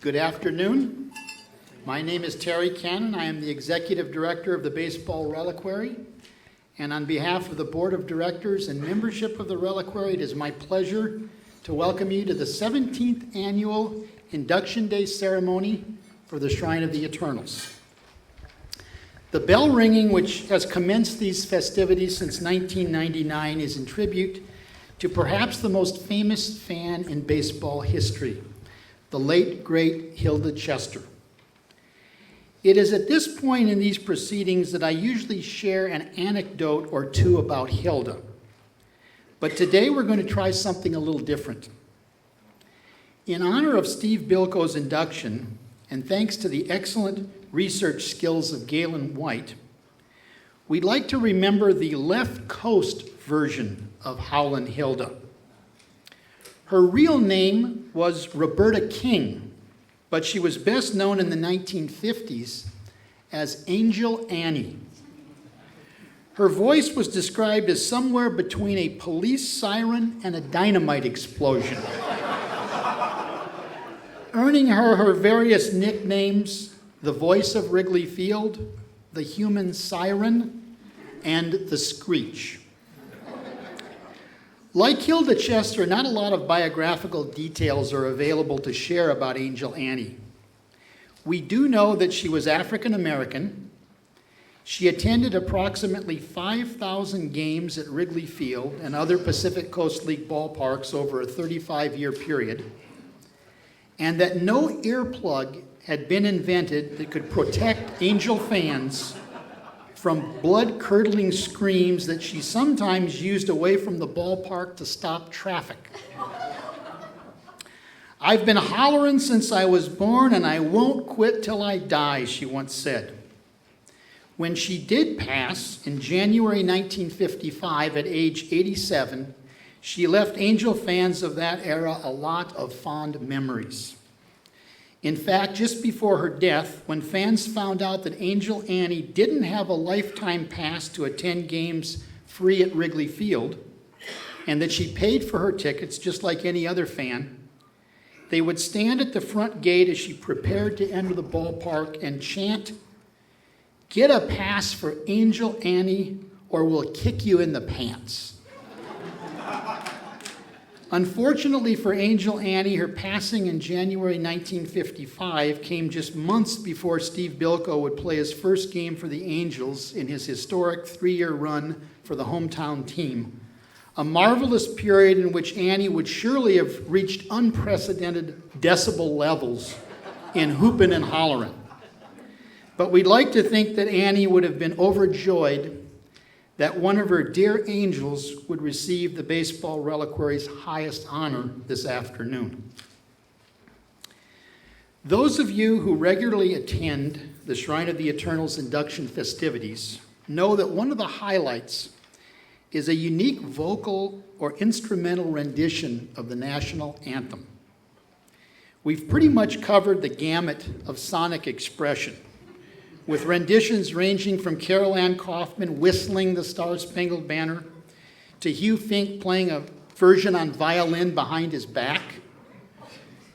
Good afternoon. My name is Terry Cannon. I am the Executive Director of the Baseball Reliquary. And on behalf of the Board of Directors and membership of the Reliquary, it is my pleasure to welcome you to the 17th Annual Induction Day Ceremony for the Shrine of the Eternals. The bell ringing, which has commenced these festivities since 1999, is in tribute to perhaps the most famous fan in baseball history, the late, great Hilda Chester. It is at this point in these proceedings that I usually share an anecdote or two about Hilda. But today we're going to try something a little different. In honor of Steve Bilko's induction, and thanks to the excellent research skills of Galen White, we'd like to remember the left coast version of Howlin' Hilda. Her real name was Roberta King, but she was best known in the 1950s as Angel Annie. Her voice was described as somewhere between a police siren and a dynamite explosion, earning her various nicknames: the voice of Wrigley Field, the human siren, and the screech. Like Hilda Chester, not a lot of biographical details are available to share about Angel Annie. We do know that she was African American. She attended approximately 5,000 games at Wrigley Field and other Pacific Coast League ballparks over a 35-year period, and that no earplug had been invented that could protect Angel fans from blood-curdling screams that she sometimes used away from the ballpark to stop traffic. "I've been hollering since I was born, and I won't quit till I die," she once said. When she did pass in January 1955 at age 87, she left Angel fans of that era a lot of fond memories. In fact, just before her death, when fans found out that Angel Annie didn't have a lifetime pass to attend games free at Wrigley Field, and that she paid for her tickets just like any other fan, they would stand at the front gate as she prepared to enter the ballpark and chant, "Get a pass for Angel Annie or we'll kick you in the pants." Unfortunately for Angel Annie, her passing in January 1955 came just months before Steve Bilko would play his first game for the Angels in his historic 3-year run for the hometown team, a marvelous period in which Annie would surely have reached unprecedented decibel levels in hooping and hollering. But we'd like to think that Annie would have been overjoyed that one of her dear angels would receive the Baseball Reliquary's highest honor this afternoon. Those of you who regularly attend the Shrine of the Eternals induction festivities know that one of the highlights is a unique vocal or instrumental rendition of the national anthem. We've pretty much covered the gamut of sonic expression, with renditions ranging from Carol Ann Kaufman whistling the Star-Spangled Banner to Hugh Fink playing a version on violin behind his back,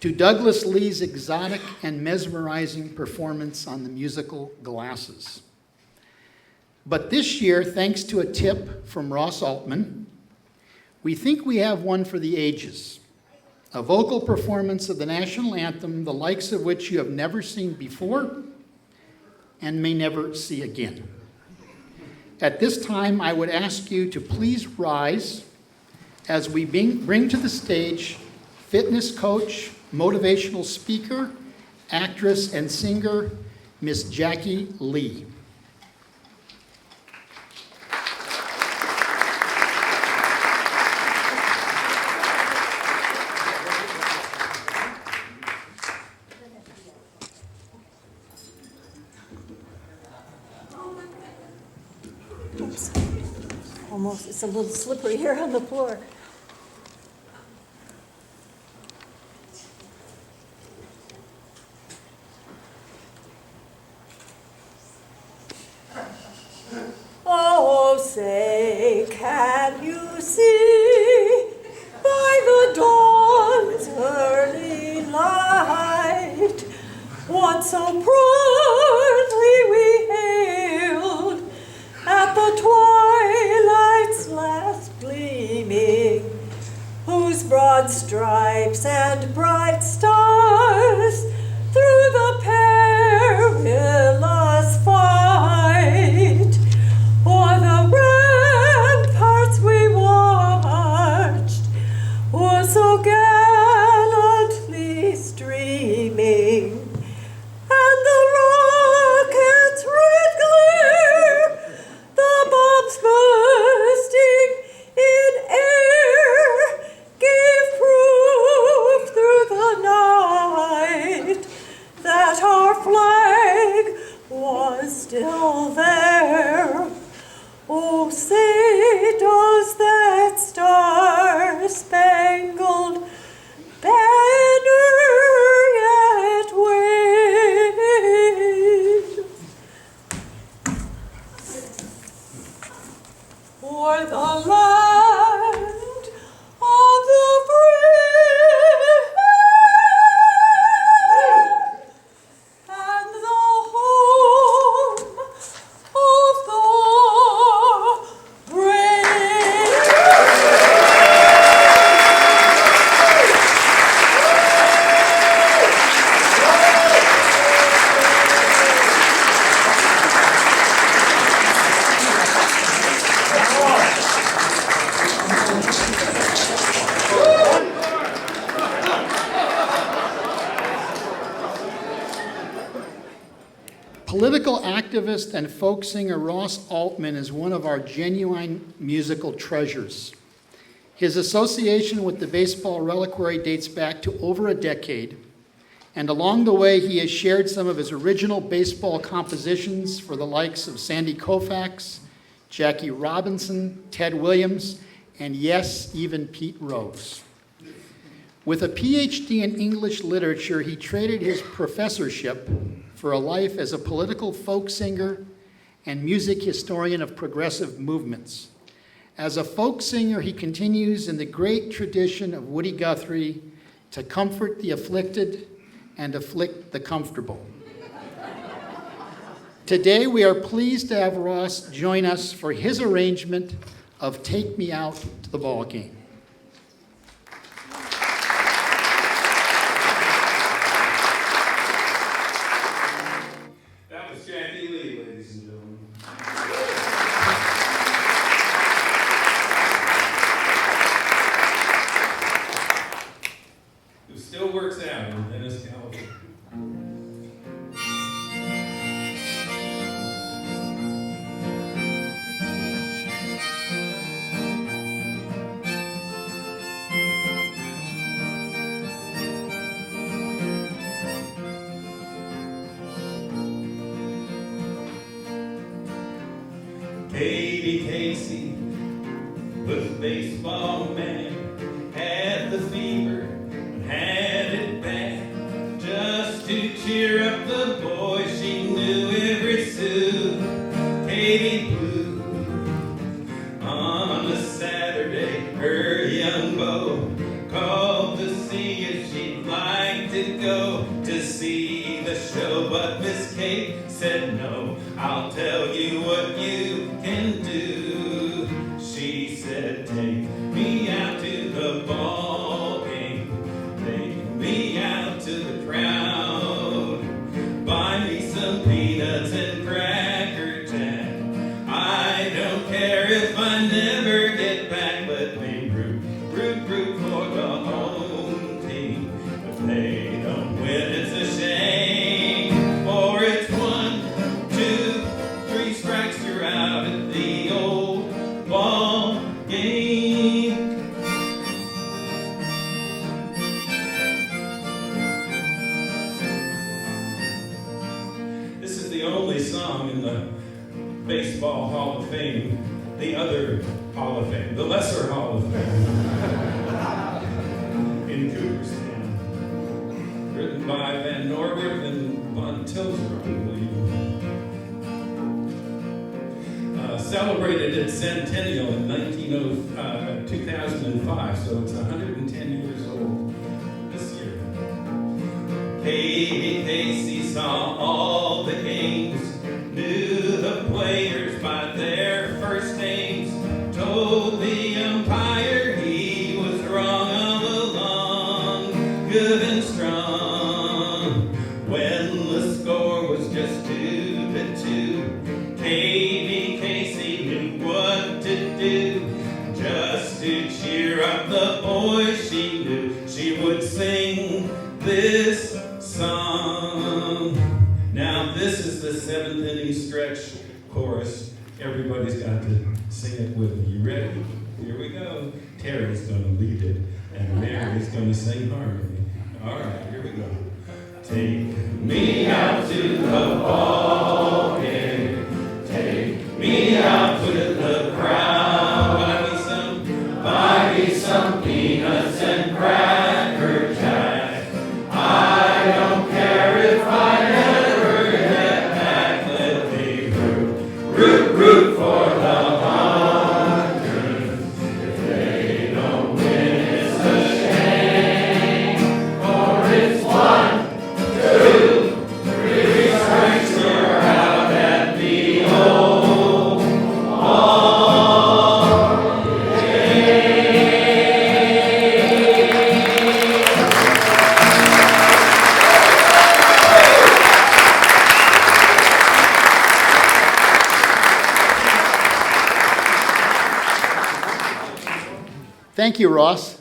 to Douglas Lee's exotic and mesmerizing performance on the musical Glasses. But this year, thanks to a tip from Ross Altman, we think we have one for the ages, a vocal performance of the national anthem, the likes of which you have never seen before and may never see again. At this time, I would ask you to please rise as we bring to the stage fitness coach, motivational speaker, actress, and singer, Miss Jackie Lee. Almost, it's a little slippery here on the floor. Oh, say, can you see by the dawn's early light broad stripes and bright stars through the perilous fight. O'er the ramparts we watched was so gallantly streaming, and the rocket's red glare, the bombs bursting in air, gave proof through the night that our flag was still there. Oh, say does that star-spangled banner yet wave o'er the land of the brave and the home of the brave. Political activist and folk singer Ross Altman is one of our genuine musical treasures. His association with the Baseball Reliquary dates back to over a decade, and along the way he has shared some of his original baseball compositions for the likes of Sandy Koufax, Jackie Robinson, Ted Williams, and yes, even Pete Rose. With a PhD in English literature, he traded his professorship for a life as a political folk singer and music historian of progressive movements. As a folk singer, he continues in the great tradition of Woody Guthrie to comfort the afflicted and afflict the comfortable. Today, we are pleased to have Ross join us for his arrangement of Take Me Out to the Ball Game. Baby Casey was a baseball man, had the fever and had it bad. Just to cheer up the boys, she knew every Sue. Katie Blue on a Saturday, her young beau called to see if she'd like to go to see the show, but Miss Kate said no. I'll tell you what you can do. She said, take me out to the ball game, take me out to the crowd, buy me some peanuts and Cracker Jack. I don't care if I never get back, let me root for the home team. If they don't win, it's a shame, for it's 1, 2, 3 strikes, you're out at the old ball game. This is the only song in the Baseball Hall of Fame, the other Hall of Fame, the lesser Hall of Fame, in Cooperstown. Written by Van Norberg and Von Tilstra, I believe. Celebrated its centennial in 2005, so it's 110 years old this year. Katie Casey saw all the games, knew the players by their first names, told the umpire he was wrong on to cheer up the boys, she knew she would sing this song. Now this is the 7th inning stretch chorus. Everybody's got to sing it with me. You ready? Here we go. Terry's going to lead it, and Mary's going to sing harmony. All right, here we go. Take me out to the ball game. Take me out with the crowd. Buy me some peanuts and cracker jack. I don't care if I never get back. Let me root for the Hunters. If they don't win, it's a shame. For it's 1, 2, 3 strikes, you're out at the old ball game. Thank you, Ross.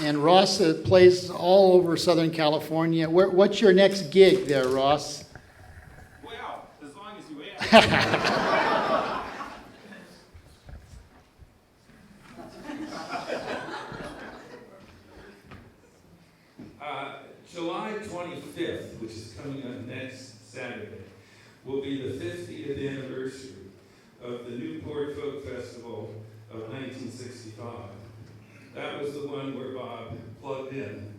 And Ross plays all over Southern California. What's your next gig there, Ross? Well, as long as you ask. July 25th, which is coming up next Saturday, will be the 50th anniversary of the Newport Folk Festival of 1965. That was the one where Bob plugged in,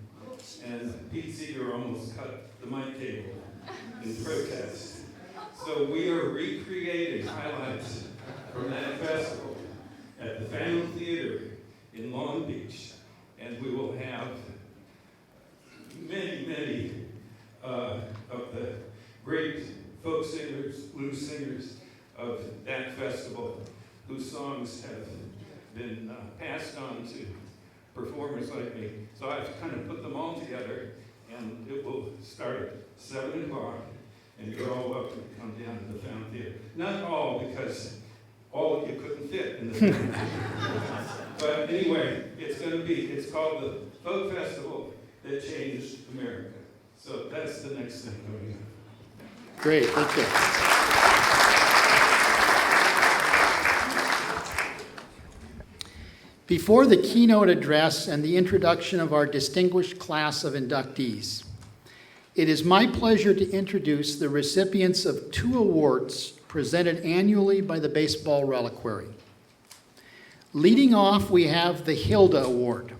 and Pete Seeger almost cut the mic cable in protest. So we are recreating highlights from that festival at the Family Theater in Long Beach, and we will have many of the great folk singers, blues singers of that festival, whose songs have been passed on to performers like me. So I've kind of put them all together, and it will start at 7 o'clock, and you're all welcome to come down to the Fountain Theater. Not all, because all of you couldn't fit in the Fountain Theater. But anyway, it's called the Folk Festival that Changed America. So that's the next thing coming up. Great, thank you. Before the keynote address and the introduction of our distinguished class of inductees, it is my pleasure to introduce the recipients of 2 awards presented annually by the Baseball Reliquary. Leading off, we have the Hilda Award,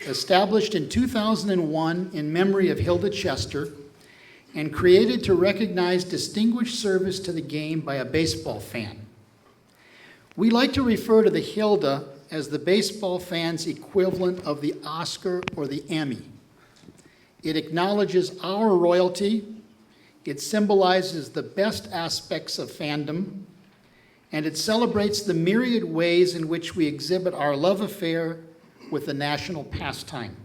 established in 2001 in memory of Hilda Chester and created to recognize distinguished service to the game by a baseball fan. We like to refer to the Hilda as the baseball fan's equivalent of the Oscar or the Emmy. It acknowledges our royalty, it symbolizes the best aspects of fandom, and it celebrates the myriad ways in which we exhibit our love affair with the national pastime.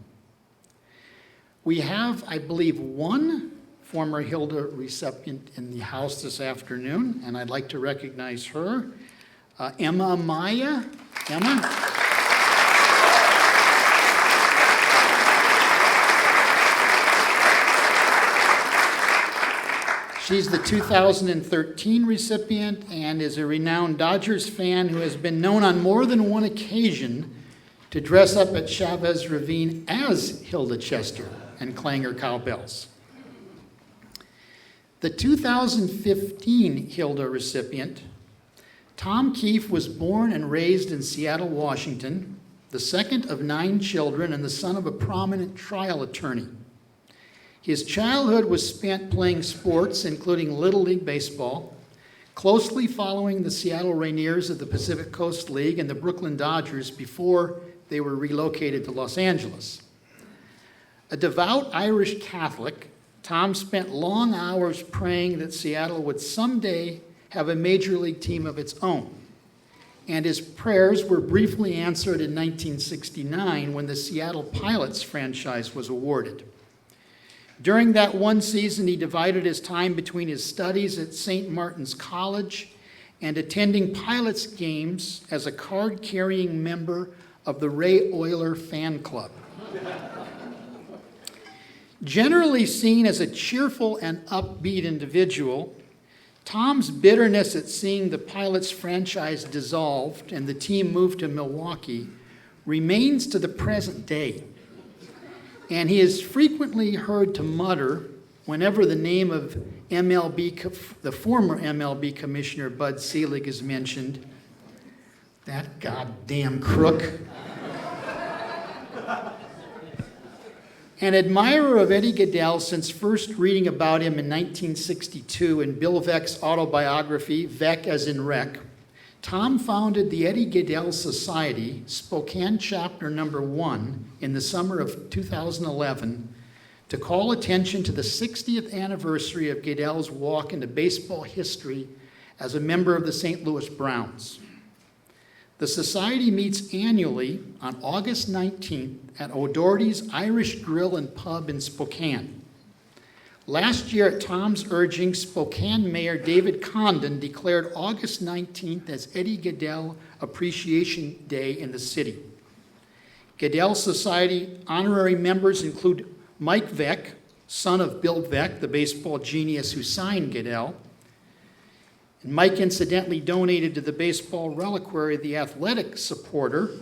We have, I believe, 1 former Hilda recipient in the house this afternoon, and I'd like to recognize her. Emma Maya. Emma? She's the 2013 recipient and is a renowned Dodgers fan who has been known on more than one occasion to dress up at Chavez Ravine as Hilda Chester and clang her cowbells. The 2015 Hilda recipient, Tom Keefe, was born and raised in Seattle, Washington, the second of 9 children and the son of a prominent trial attorney. His childhood was spent playing sports, including Little League Baseball, closely following the Seattle Rainiers of the Pacific Coast League and the Brooklyn Dodgers before they were relocated to Los Angeles. A devout Irish Catholic, Tom spent long hours praying that Seattle would someday have a major league team of its own. And his prayers were briefly answered in 1969 when the Seattle Pilots franchise was awarded. During that one season, he divided his time between his studies at St. Martin's College and attending Pilots games as a card-carrying member of the Ray Oyler fan club. Generally seen as a cheerful and upbeat individual, Tom's bitterness at seeing the Pilots franchise dissolved and the team moved to Milwaukee remains to the present day. And he is frequently heard to mutter whenever the name of the former MLB commissioner Bud Selig is mentioned, "That goddamn crook." An admirer of Eddie Gaedel since first reading about him in 1962 in Bill Veck's autobiography, Veck as in Wreck, Tom founded the Eddie Gaedel Society, Spokane Chapter Number 1, in the summer of 2011 to call attention to the 60th anniversary of Gaedel's walk into baseball history as a member of the St. Louis Browns. The Society meets annually on August 19th at O'Doherty's Irish Grill and Pub in Spokane. Last year, at Tom's urging, Spokane Mayor David Condon declared August 19th as Eddie Gaedel Appreciation Day in the city. Gaedel Society honorary members include Mike Veck, son of Bill Veck, the baseball genius who signed Gaedel. And Mike incidentally donated to the Baseball Reliquary the athletic supporter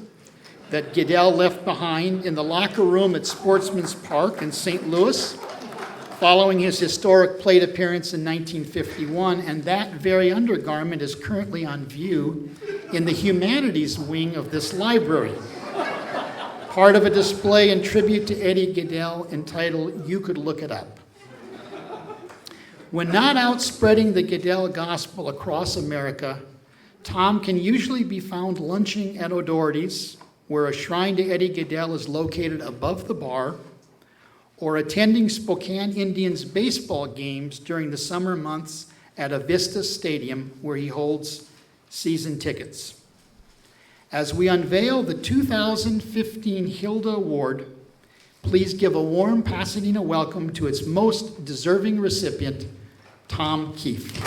that Gaedel left behind in the locker room at Sportsman's Park in St. Louis following his historic plate appearance in 1951, and that very undergarment is currently on view in the humanities wing of this library, part of a display in tribute to Eddie Gaedel entitled "You Could Look It Up." When not out spreading the Gaedel gospel across America, Tom can usually be found lunching at O'Doherty's, where a shrine to Eddie Gaedel is located above the bar, or attending Spokane Indians baseball games during the summer months at Avista Stadium, where he holds season tickets. As we unveil the 2015 Hilda Award, please give a warm Pasadena welcome to its most deserving recipient, Tom Keefe.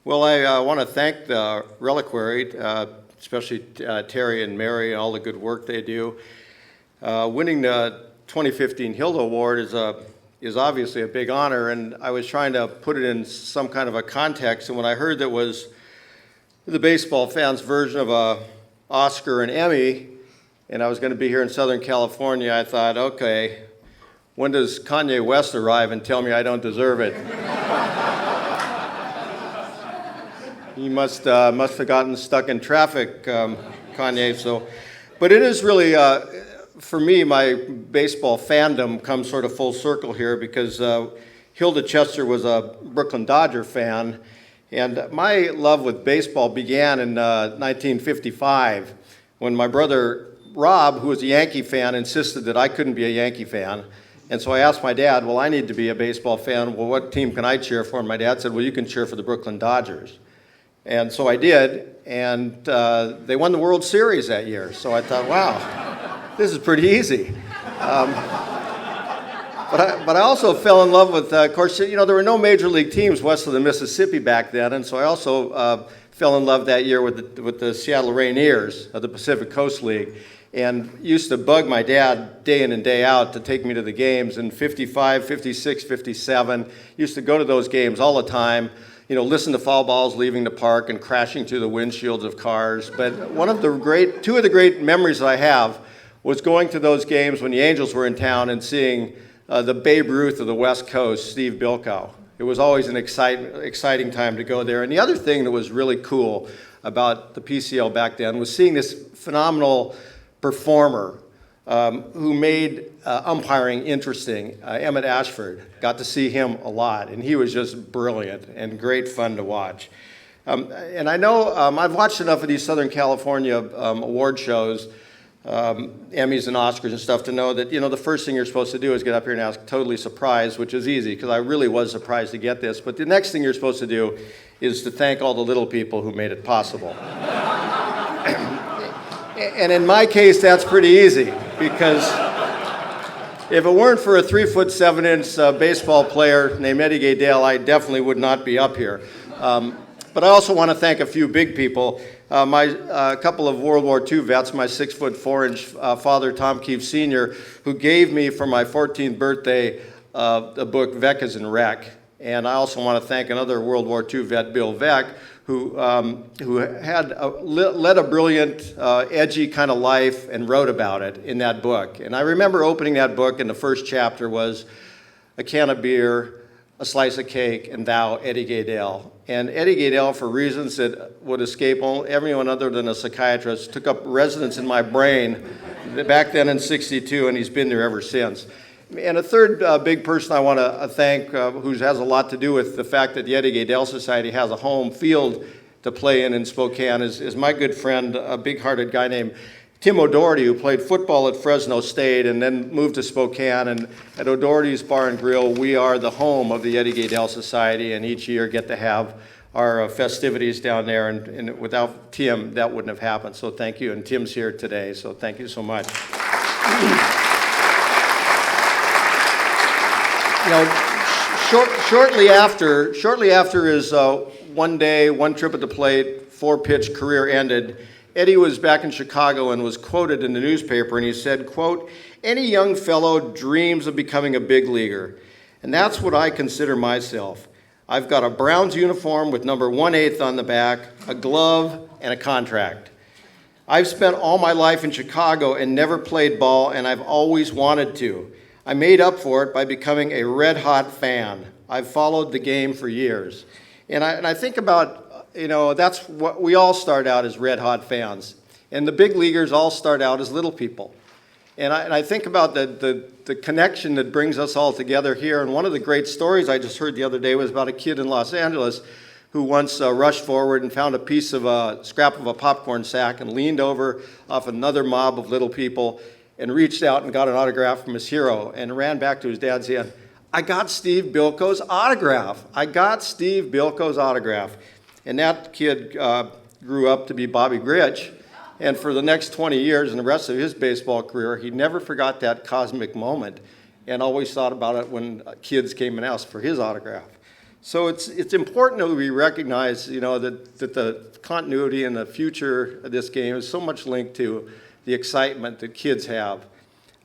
Well, I want to thank the Reliquary, especially Terry and Mary, and all the good work they do. Winning the 2015 Hilda Award is obviously a big honor, and I was trying to put it in some kind of a context, and when I heard that was the baseball fans' version of a Oscar and Emmy, and I was going to be here in Southern California, I thought, okay, when does Kanye West arrive and tell me I don't deserve it? He must have gotten stuck in traffic, Kanye. So, but it is really, for me, my baseball fandom comes sort of full circle here because Hilda Chester was a Brooklyn Dodger fan, and my love with baseball began in 1955 when my brother Rob, who was a Yankee fan, insisted that I couldn't be a Yankee fan. And so I asked my dad, well, I need to be a baseball fan. Well, what team can I cheer for? And my dad said, well, you can cheer for the Brooklyn Dodgers. And so I did, and they won the World Series that year. So I thought, wow, this is pretty easy. But I also fell in love with, of course, you know, there were no major league teams west of the Mississippi back then, and so I also fell in love that year with the Seattle Rainiers of the Pacific Coast League, and used to bug my dad day in and day out to take me to the games in 55, 56, 57. Used to go to those games all the time. You know, listen to foul balls leaving the park and crashing through the windshields of cars. But two of the great memories that I have was going to those games when the Angels were in town and seeing the Babe Ruth of the West Coast, Steve Bilkow. It was always an exciting time to go there. And the other thing that was really cool about the PCL back then was seeing this phenomenal performer who made umpiring interesting, Emmett Ashford. Got to see him a lot, and he was just brilliant and great fun to watch. And I know I've watched enough of these Southern California award shows Emmys and Oscars and stuff to know that, the first thing you're supposed to do is get up here and ask totally surprised, which is easy because I really was surprised to get this. But the next thing you're supposed to do is to thank all the little people who made it possible. And in my case, that's pretty easy because if it weren't for a 3'7" baseball player named Eddie Gaedale, I definitely would not be up here. But I also want to thank a few big people. A couple of World War II vets, my 6'4" father, Tom Keefe Sr., who gave me for my 14th birthday the book Vec is in Rec. And I also want to thank another World War II vet, Bill Vec, who led a brilliant, edgy kind of life and wrote about it in that book. And I remember opening that book, and the first chapter was a can of beer, a slice of cake, and thou, Eddie Gaedale. And Eddie Gaedale, for reasons that would escape everyone other than a psychiatrist, took up residence in my brain back then in '62, and he's been there ever since. And a third big person I want to thank, who has a lot to do with the fact that the Eddie Gaedale Society has a home field to play in Spokane, is my good friend, a big-hearted guy named Tim O'Doherty, who played football at Fresno State and then moved to Spokane. And at O'Doherty's Bar and Grill, we are the home of the Eddie Gaedale Society, and each year get to have our festivities down there. And without Tim, that wouldn't have happened. So thank you. And Tim's here today, so thank you so much. Shortly after his one trip at the plate, 4-pitch career ended, Eddie was back in Chicago and was quoted in the newspaper, and he said, quote, "Any young fellow dreams of becoming a big leaguer, and that's what I consider myself. I've got a Browns uniform with number 1/8 on the back, a glove, and a contract. I've spent all my life in Chicago and never played ball, and I've always wanted to. I made up for it by becoming a red-hot fan. I've followed the game for years." And I think about, that's what we all start out as red-hot fans. And the big leaguers all start out as little people. And I think about the connection that brings us all together here. And one of the great stories I just heard the other day was about a kid in Los Angeles who once rushed forward and found a piece of a scrap of a popcorn sack and leaned over off another mob of little people and reached out and got an autograph from his hero and ran back to his dad saying, "I got Steve Bilko's autograph. I got Steve Bilko's autograph." And that kid grew up to be Bobby Grich. And for the next 20 years and the rest of his baseball career, he never forgot that cosmic moment and always thought about it when kids came and asked for his autograph. So it's important that we recognize, that the continuity and the future of this game is so much linked to the excitement that kids have.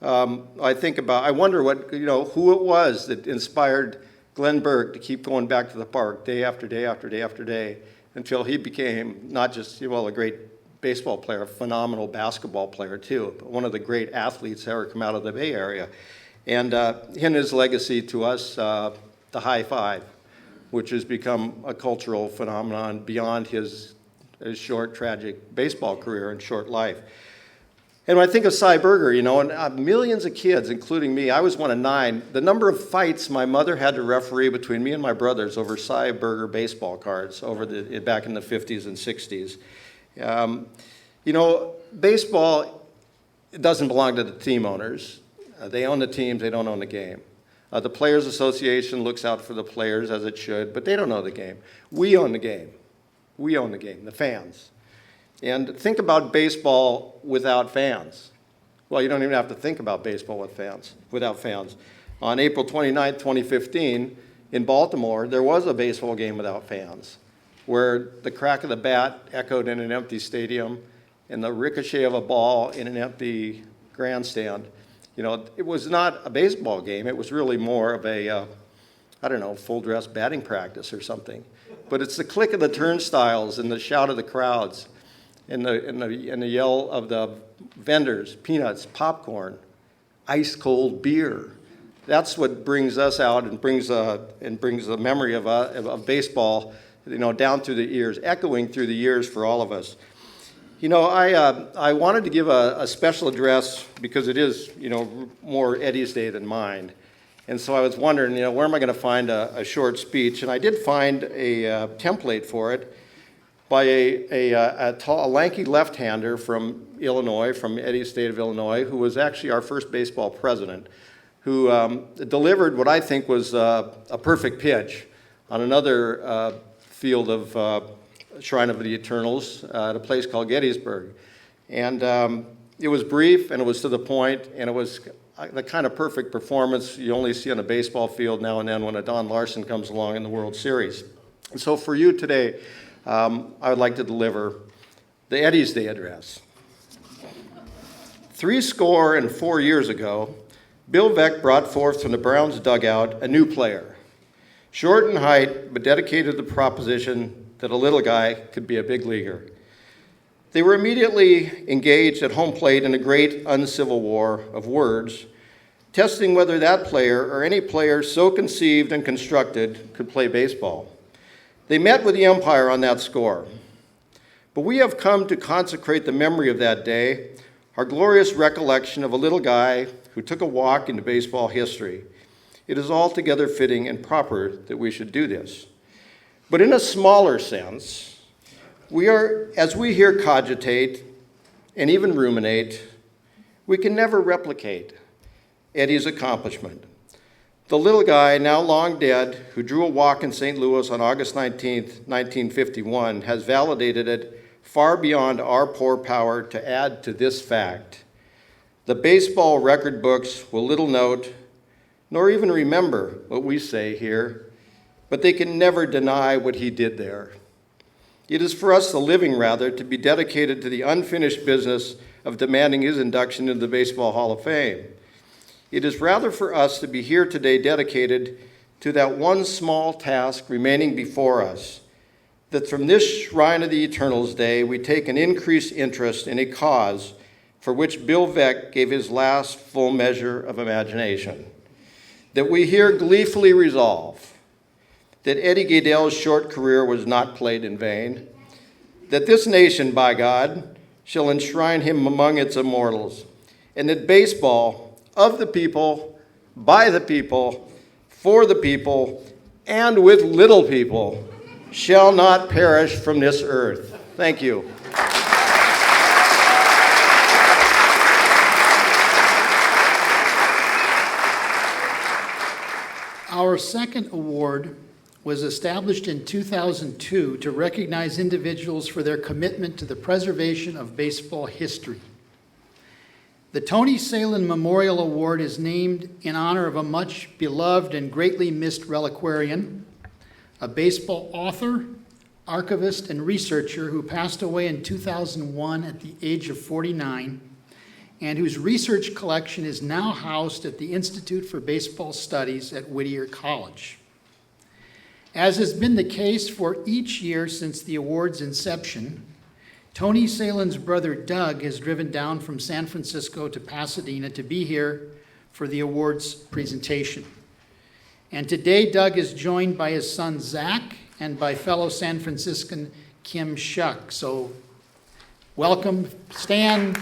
I wonder who it was that inspired Glenn Burke to keep going back to the park day after day after day after day until he became not just, a great baseball player, a phenomenal basketball player too, but one of the great athletes to ever come out of the Bay Area. And his legacy to us, the high five, which has become a cultural phenomenon beyond his short, tragic baseball career and short life. And when I think of Cy Berger, and millions of kids, including me, I was one of 9, the number of fights my mother had to referee between me and my brothers over Cy Berger baseball cards back in the 50s and 60s. Baseball doesn't belong to the team owners. They own the teams, they don't own the game. The Players Association looks out for the players as it should, but they don't own the game. We own the game. We own the game, the fans. And think about baseball without fans. Well, you don't even have to think about baseball without fans. On April 29, 2015, in Baltimore, there was a baseball game without fans, where the crack of the bat echoed in an empty stadium and the ricochet of a ball in an empty grandstand. It was not a baseball game. It was really more of a, full-dress batting practice or something. But it's the click of the turnstiles and the shout of the crowds and the yell of the vendors, peanuts, popcorn, ice-cold beer. That's what brings us out and brings the memory of baseball, down through the ears, echoing through the years for all of us. I wanted to give a special address because it is, more Eddie's Day than mine. And so I was wondering, where am I going to find a short speech? And I did find a template for it. by a lanky left-hander from Illinois, from Eddie's state of Illinois, who was actually our first baseball president, who delivered what I think was a perfect pitch on another field of Shrine of the Eternals at a place called Gettysburg. And it was brief, and it was to the point, and it was the kind of perfect performance you only see on a baseball field now and then when a Don Larson comes along in the World Series. And so for you today, I would like to deliver the Eddie's Day address. 64 years ago, Bill Veeck brought forth from the Browns dugout a new player, short in height, but dedicated to the proposition that a little guy could be a big leaguer. They were immediately engaged at home plate in a great uncivil war of words, testing whether that player or any player so conceived and constructed could play baseball. They met with the umpire on that score. But we have come to consecrate the memory of that day, our glorious recollection of a little guy who took a walk into baseball history. It is altogether fitting and proper that we should do this. But in a smaller sense, as we here cogitate and even ruminate, we can never replicate Eddie's accomplishment. The little guy, now long dead, who drew a walk in St. Louis on August 19th, 1951, has validated it far beyond our poor power to add to this fact. The baseball record books will little note, nor even remember what we say here, but they can never deny what he did there. It is for us, the living rather, to be dedicated to the unfinished business of demanding his induction into the Baseball Hall of Fame. It is rather for us to be here today dedicated to that one small task remaining before us, that from this Shrine of the Eternals Day, we take an increased interest in a cause for which Bill Veeck gave his last full measure of imagination. That we here gleefully resolve that Eddie Gaedele's short career was not played in vain, that this nation, by God, shall enshrine him among its immortals, and that baseball, of the people, by the people, for the people, and with little people, shall not perish from this earth. Thank you. Our second award was established in 2002 to recognize individuals for their commitment to the preservation of baseball history. The Tony Salin Memorial Award is named in honor of a much beloved and greatly missed reliquarian, a baseball author, archivist, and researcher who passed away in 2001 at the age of 49, and whose research collection is now housed at the Institute for Baseball Studies at Whittier College. As has been the case for each year since the award's inception, Tony Salin's brother Doug has driven down from San Francisco to Pasadena to be here for the awards presentation. And today Doug is joined by his son Zach and by fellow San Franciscan Kim Shuck. So welcome, stand.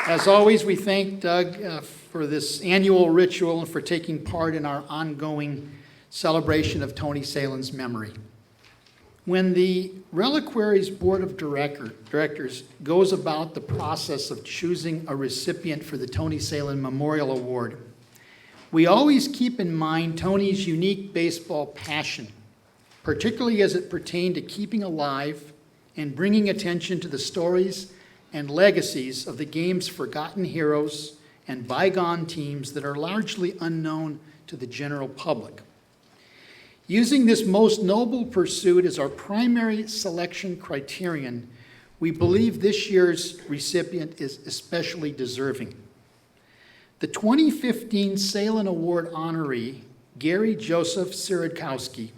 As always, we thank Doug for this annual ritual and for taking part in our ongoing celebration of Tony Salin's memory. When the Reliquary's Board of Directors goes about the process of choosing a recipient for the Tony Salin Memorial Award, we always keep in mind Tony's unique baseball passion, particularly as it pertained to keeping alive and bringing attention to the stories and legacies of the game's forgotten heroes and bygone teams that are largely unknown to the general public. Using this most noble pursuit as our primary selection criterion, we believe this year's recipient is especially deserving. The 2015 Salin Award honoree, Gary Joseph Sieradkowski,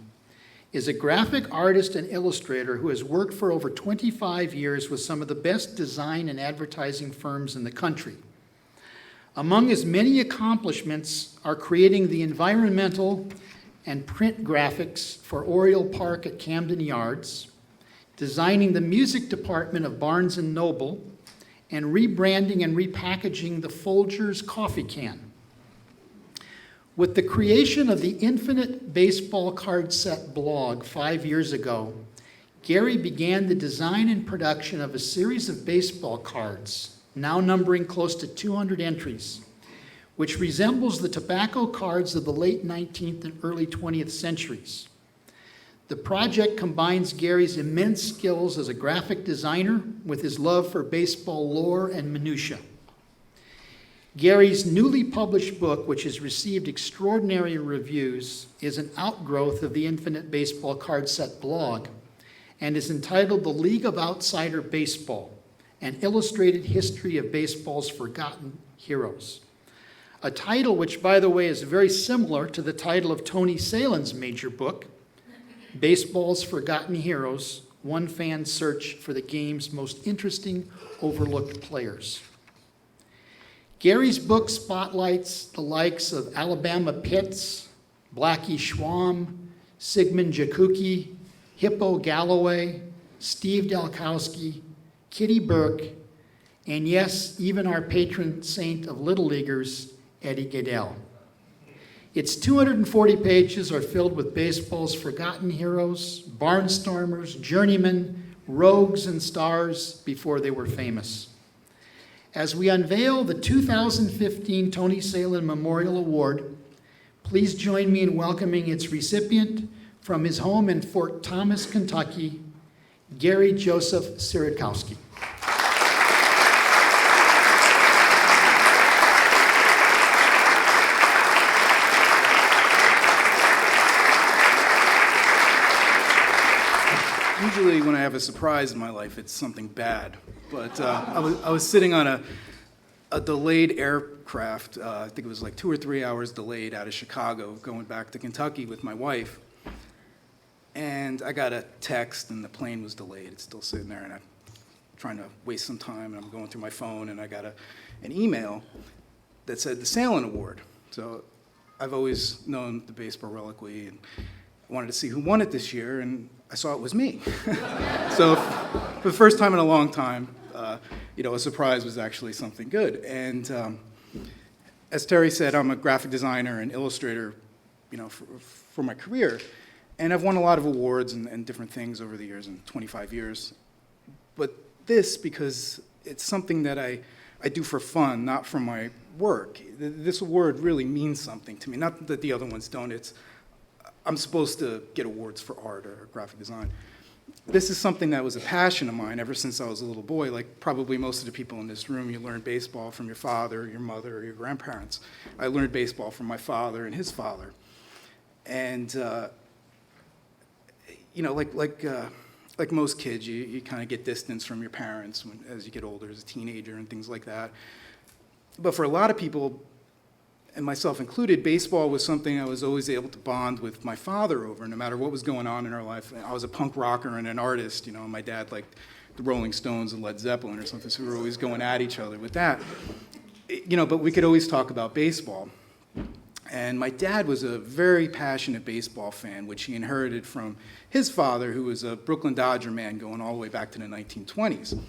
is a graphic artist and illustrator who has worked for over 25 years with some of the best design and advertising firms in the country. Among his many accomplishments are creating the environmental and print graphics for Oriole Park at Camden Yards, designing the music department of Barnes & Noble, and rebranding and repackaging the Folgers coffee can. With the creation of the Infinite Baseball Card Set blog 5 years ago, Gary began the design and production of a series of baseball cards, now numbering close to 200 entries, which resembles the tobacco cards of the late 19th and early 20th centuries. The project combines Gary's immense skills as a graphic designer with his love for baseball lore and minutia. Gary's newly published book, which has received extraordinary reviews, is an outgrowth of the Infinite Baseball Card Set blog and is entitled The League of Outsider Baseball, an illustrated history of baseball's forgotten heroes. A title which, by the way, is very similar to the title of Tony Salen's major book, Baseball's Forgotten Heroes, One Fan's Search for the Game's Most Interesting Overlooked Players. Gary's book spotlights the likes of Alabama Pitts, Blackie Schwam, Sigmund Jakuki, Hippo Galloway, Steve Dalkowski, Kitty Burke, and yes, even our patron saint of Little Leaguers, Eddie Gaedel. Its 240 pages are filled with baseball's forgotten heroes, barnstormers, journeymen, rogues, and stars before they were famous. As we unveil the 2015 Tony Salen Memorial Award, please join me in welcoming its recipient from his home in Fort Thomas, Kentucky, Gary Joseph Sieradkowski. Usually when I have a surprise in my life, it's something bad. But I was sitting on a delayed aircraft, I think it was like 2 or 3 hours delayed out of Chicago, going back to Kentucky with my wife. And I got a text and the plane was delayed. It's still sitting there and I'm trying to waste some time and I'm going through my phone and I got an email that said the Salen Award. So I've always known the Baseball Reliquary and wanted to see who won it this year, and I saw it was me. So for the first time in a long time, a surprise was actually something good. And as Terry said, I'm a graphic designer and illustrator, for my career, and I've won a lot of awards and different things over the years, in 25 years. But this, because it's something that I do for fun, not for my work. This award really means something to me. Not that the other ones don't. I'm supposed to get awards for art or graphic design. This is something that was a passion of mine ever since I was a little boy. Like probably most of the people in this room, you learned baseball from your father, your mother, or your grandparents. I learned baseball from my father and his father. And, like most kids, you kind of get distance from your parents as you get older, as a teenager and things like that. But for a lot of people, and myself included, baseball was something I was always able to bond with my father over, no matter what was going on in our life. I was a punk rocker and an artist, and my dad liked the Rolling Stones and Led Zeppelin or something, so we were always going at each other with that. But we could always talk about baseball. And my dad was a very passionate baseball fan, which he inherited from his father, who was a Brooklyn Dodger man going all the way back to the 1920s.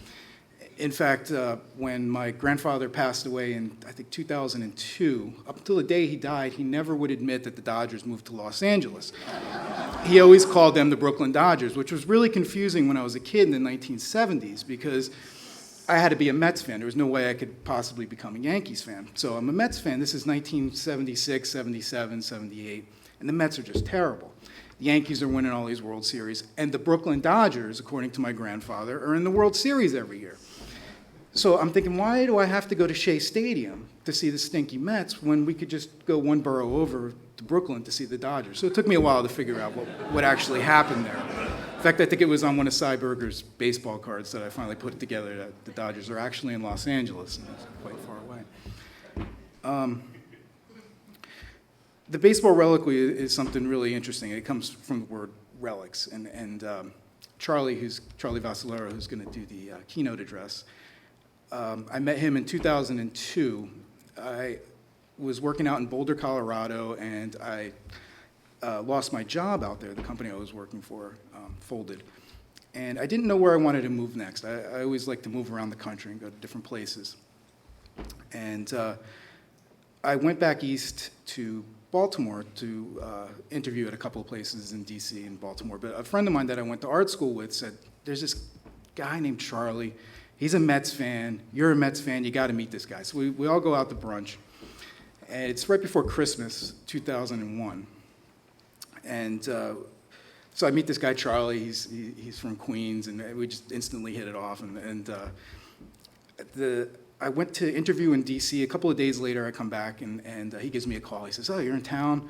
In fact, when my grandfather passed away in, I think, 2002, up until the day he died, he never would admit that the Dodgers moved to Los Angeles. He always called them the Brooklyn Dodgers, which was really confusing when I was a kid in the 1970s because I had to be a Mets fan. There was no way I could possibly become a Yankees fan. So I'm a Mets fan. This is 1976, 77, 78, and the Mets are just terrible. The Yankees are winning all these World Series, and the Brooklyn Dodgers, according to my grandfather, are in the World Series every year. So I'm thinking, why do I have to go to Shea Stadium to see the stinky Mets when we could just go one borough over to Brooklyn to see the Dodgers? So it took me a while to figure out what actually happened there. In fact, I think it was on one of Cy Berger's baseball cards that I finally put it together that the Dodgers are actually in Los Angeles, and it's quite far away. The Baseball Reliquary is something really interesting. It comes from the word relics, and Charlie Vassalero, who's going to do the keynote address, I met him in 2002. I was working out in Boulder, Colorado, and I lost my job out there. The company I was working for folded. And I didn't know where I wanted to move next. I always like to move around the country and go to different places. And I went back east to Baltimore to interview at a couple of places in D.C. and Baltimore. But a friend of mine that I went to art school with said, there's this guy named Charlie. He's a Mets fan. You're a Mets fan. You got to meet this guy. So we all go out to brunch. And it's right before Christmas, 2001. And so I meet this guy, Charlie. He's from Queens, and we just instantly hit it off. I went to interview in D.C. A couple of days later, I come back, and he gives me a call. He says, oh, you're in town?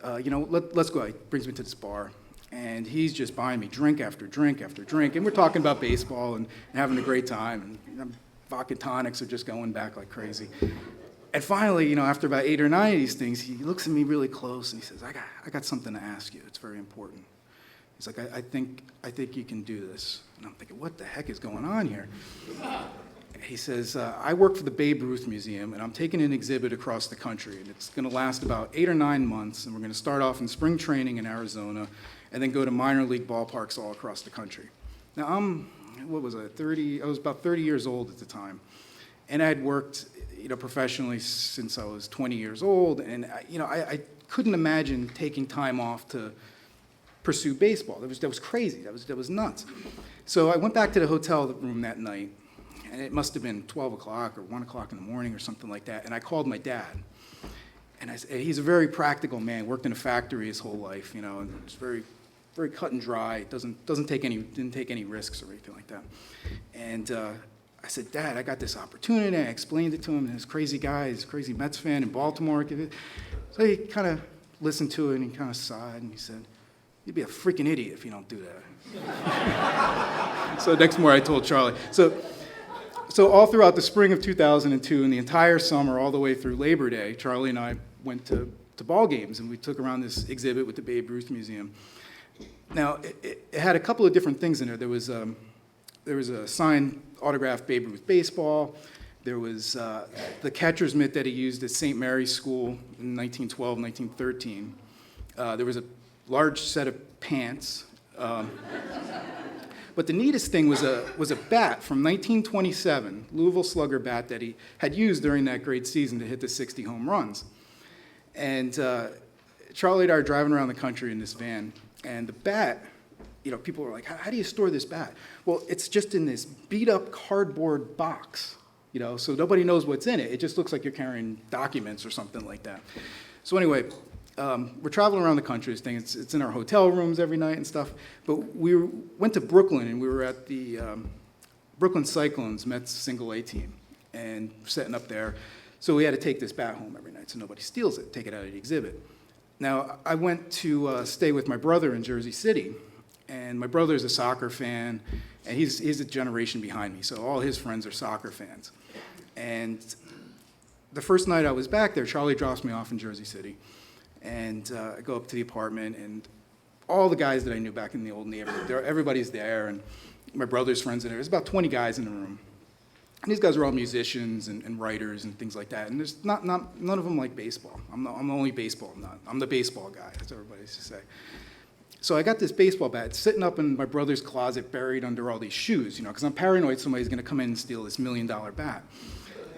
Let's go. He brings me to this bar. And he's just buying me drink after drink after drink. And we're talking about baseball and having a great time. And vodka tonics are just going back like crazy. And finally, after about 8 or 9 of these things, he looks at me really close and he says, I got something to ask you. It's very important. He's like, I think you can do this. And I'm thinking, what the heck is going on here? He says, I work for the Babe Ruth Museum, and I'm taking an exhibit across the country, and it's going to last about 8 or 9 months, and we're going to start off in spring training in Arizona, and then go to minor league ballparks all across the country. Now, I was about 30 years old at the time, and I had worked, professionally since I was 20 years old, and, I couldn't imagine taking time off to pursue baseball. That was crazy. That was nuts. So I went back to the hotel room that night, and it must have been 12 o'clock or 1 o'clock in the morning or something like that, and I called my dad. And he's a very practical man, worked in a factory his whole life, and it's very, very cut and dry, didn't take any risks or anything like that. And I said, Dad, I got this opportunity. I explained it to him, and this crazy guy, this crazy Mets fan in Baltimore. So he kind of listened to it, and he kind of sighed, and he said, you'd be a freaking idiot if you don't do that. So next morning I told Charlie. So all throughout the spring of 2002 and the entire summer, all the way through Labor Day, Charlie and I went to ball games, and we took around this exhibit with the Babe Ruth Museum. Now, it had a couple of different things in there. There was a signed autographed Babe Ruth baseball. There was the catcher's mitt that he used at St. Mary's School in 1912, 1913. There was a large set of pants. But the neatest thing was a bat from 1927, Louisville Slugger bat that he had used during that great season to hit the 60 home runs. And Charlie and I are driving around the country in this van, and the bat, people were like, how do you store this bat? Well, it's just in this beat-up cardboard box, so nobody knows what's in it. It just looks like you're carrying documents or something like that. So anyway, we're traveling around the country, this thing. It's in our hotel rooms every night and stuff. But we went to Brooklyn, and we were at the Brooklyn Cyclones Mets single A team, and setting up there. So we had to take this bat home every night so nobody steals it, take it out of the exhibit. Now, I went to stay with my brother in Jersey City, and my brother's a soccer fan, and he's a generation behind me, so all his friends are soccer fans. And the first night I was back there, Charlie drops me off in Jersey City. And I go up to the apartment, and all the guys that I knew back in the old neighborhood, everybody's there, and my brother's friends in there. There's about 20 guys in the room. And these guys are all musicians and writers and things like that. And there's none of them like baseball. I'm the only baseball nut. I'm the baseball guy, as everybody used to say. So I got this baseball bat sitting up in my brother's closet, buried under all these shoes, because I'm paranoid somebody's going to come in and steal this $1 million bat.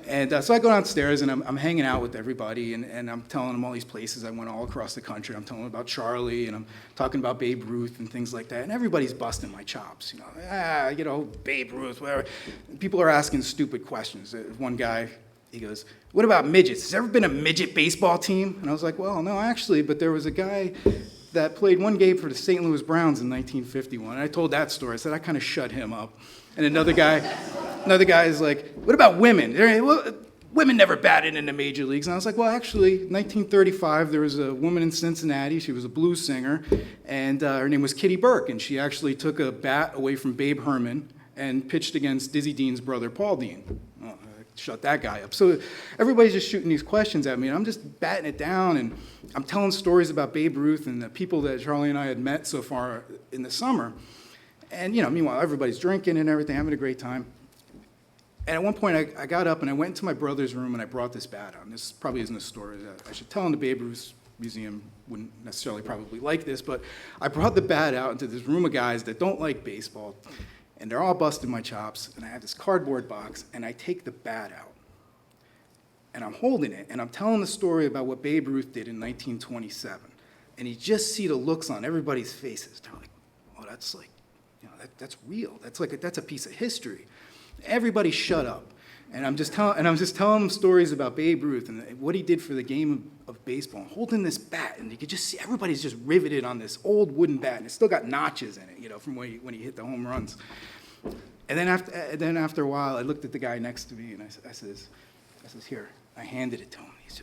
And so I go downstairs, and I'm hanging out with everybody, and I'm telling them all these places I went all across the country. I'm telling them about Charlie, and I'm talking about Babe Ruth and things like that. And everybody's busting my chops, Babe Ruth, whatever. And people are asking stupid questions. One guy, he goes, what about midgets? Has there ever been a midget baseball team? And I was like, well, no, actually, but there was a guy that played one game for the St. Louis Browns in 1951. And I told that story. I said, I kind of shut him up. And another guy is like, what about women? Women never batted in the major leagues. And I was like, well, actually, 1935, there was a woman in Cincinnati. She was a blues singer, and her name was Kitty Burke. And she actually took a bat away from Babe Herman and pitched against Dizzy Dean's brother, Paul Dean. Oh, I shut that guy up. So everybody's just shooting these questions at me, and I'm just batting it down, and I'm telling stories about Babe Ruth and the people that Charlie and I had met so far in the summer. And, meanwhile, everybody's drinking and everything, having a great time. And at one point, I got up and I went into my brother's room and I brought this bat out. And this probably isn't a story that I should tell in the Babe Ruth Museum. Wouldn't necessarily probably like this, but I brought the bat out into this room of guys that don't like baseball. And they're all busting my chops. And I have this cardboard box, and I take the bat out. and I'm holding it, and I'm telling the story about what Babe Ruth did in 1927. And you just see the looks on everybody's faces. They're like, oh, that's like, that's real. That's a piece of history. Everybody shut up. And I'm just telling them stories about Babe Ruth and what he did for the game of baseball, holding this bat, and you could just see everybody's just riveted on this old wooden bat, and it's still got notches in it, from when he hit the home runs. And then after a while, I looked at the guy next to me, and I says, here. I handed it to him. He's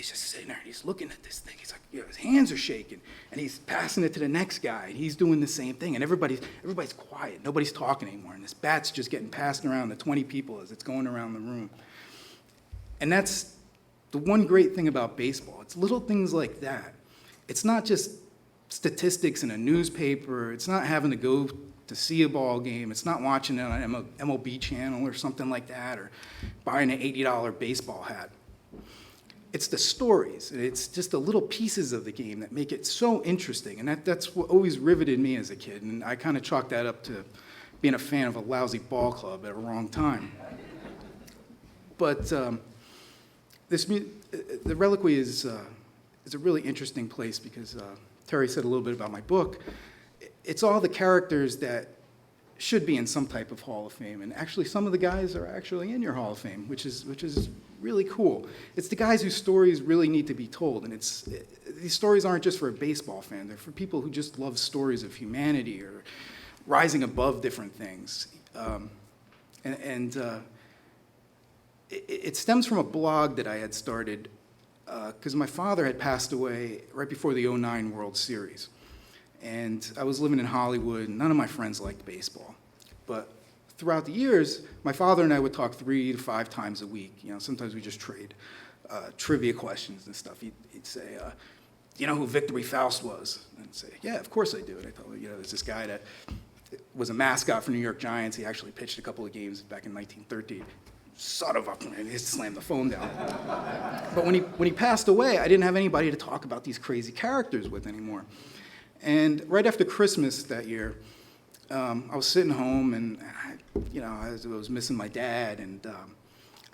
just sitting there, and he's looking at this thing. He's like, his hands are shaking, and he's passing it to the next guy, and he's doing the same thing, and everybody's quiet. Nobody's talking anymore, and this bat's just getting passed around to 20 people as it's going around the room. And that's the one great thing about baseball. It's little things like that. It's not just statistics in a newspaper. It's not having to go to see a ball game. It's not watching it on an MLB channel or something like that, or buying an $80 baseball hat. It's the stories. It's just the little pieces of the game that make it so interesting. And that's what always riveted me as a kid. And I kind of chalked that up to being a fan of a lousy ball club at a wrong time. But the Reliquary is a really interesting place because Terry said a little bit about my book. It's all the characters that should be in some type of Hall of Fame. And actually, some of the guys are actually in your Hall of Fame, which is really cool. It's the guys whose stories really need to be told. And these stories aren't just for a baseball fan. They're for people who just love stories of humanity or rising above different things. It stems from a blog that I had started because my father had passed away right before the '09 World Series. And I was living in Hollywood, and none of my friends liked baseball. But throughout the years, my father and I would talk 3 to 5 times a week. Sometimes we just trade trivia questions and stuff. He'd say, do you know who Victory Faust was? And I'd say, yeah, of course I do. And I tell him, there's this guy that was a mascot for New York Giants. He actually pitched a couple of games back in 1913. Son of a, and he slammed the phone down. But when he passed away, I didn't have anybody to talk about these crazy characters with anymore. And right after Christmas that year, I was sitting home, and I was missing my dad, and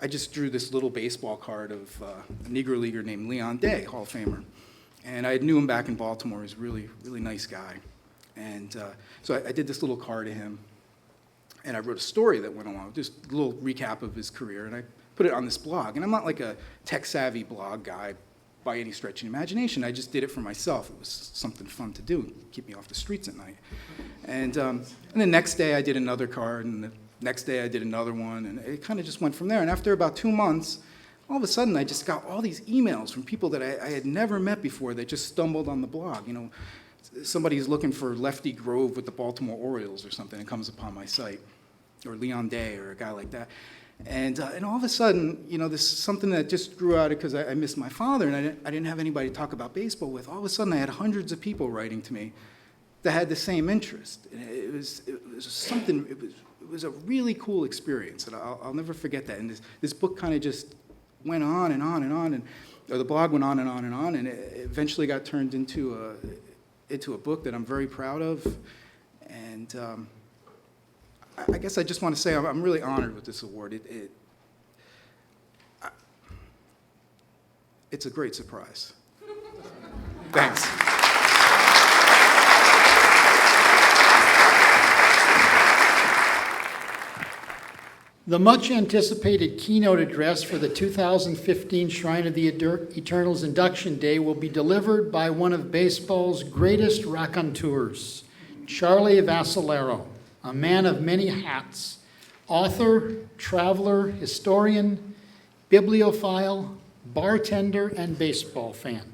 I just drew this little baseball card of a Negro leaguer named Leon Day, Hall of Famer. And I knew him back in Baltimore. He's a really, really nice guy. And so I did this little card of him, and I wrote a story that went along, just a little recap of his career, and I put it on this blog. And I'm not like a tech-savvy blog guy by any stretch of imagination. I just did it for myself. It was something fun to do, keep me off the streets at night. And the next day I did another card, and the next day I did another one, and it kind of just went from there. And after about 2 months, all of a sudden I just got all these emails from people that I had never met before that just stumbled on the blog. Somebody's looking for Lefty Grove with the Baltimore Orioles or something and comes upon my site, or Leon Day or a guy like that. And all of a sudden, this is something that just grew out because I missed my father, and I didn't have anybody to talk about baseball with. All of a sudden, I had hundreds of people writing to me that had the same interest. And it was a really cool experience, and I'll never forget that. And this book kind of just went on and on and on, or the blog went on and on and on, and it eventually got turned into a book that I'm very proud of. And I guess I just want to say I'm really honored with this award. It's a great surprise. Thanks. The much-anticipated keynote address for the 2015 Shrine of the Eternals Induction Day will be delivered by one of baseball's greatest raconteurs, Charlie Vassalero, a man of many hats, author, traveler, historian, bibliophile, bartender, and baseball fan.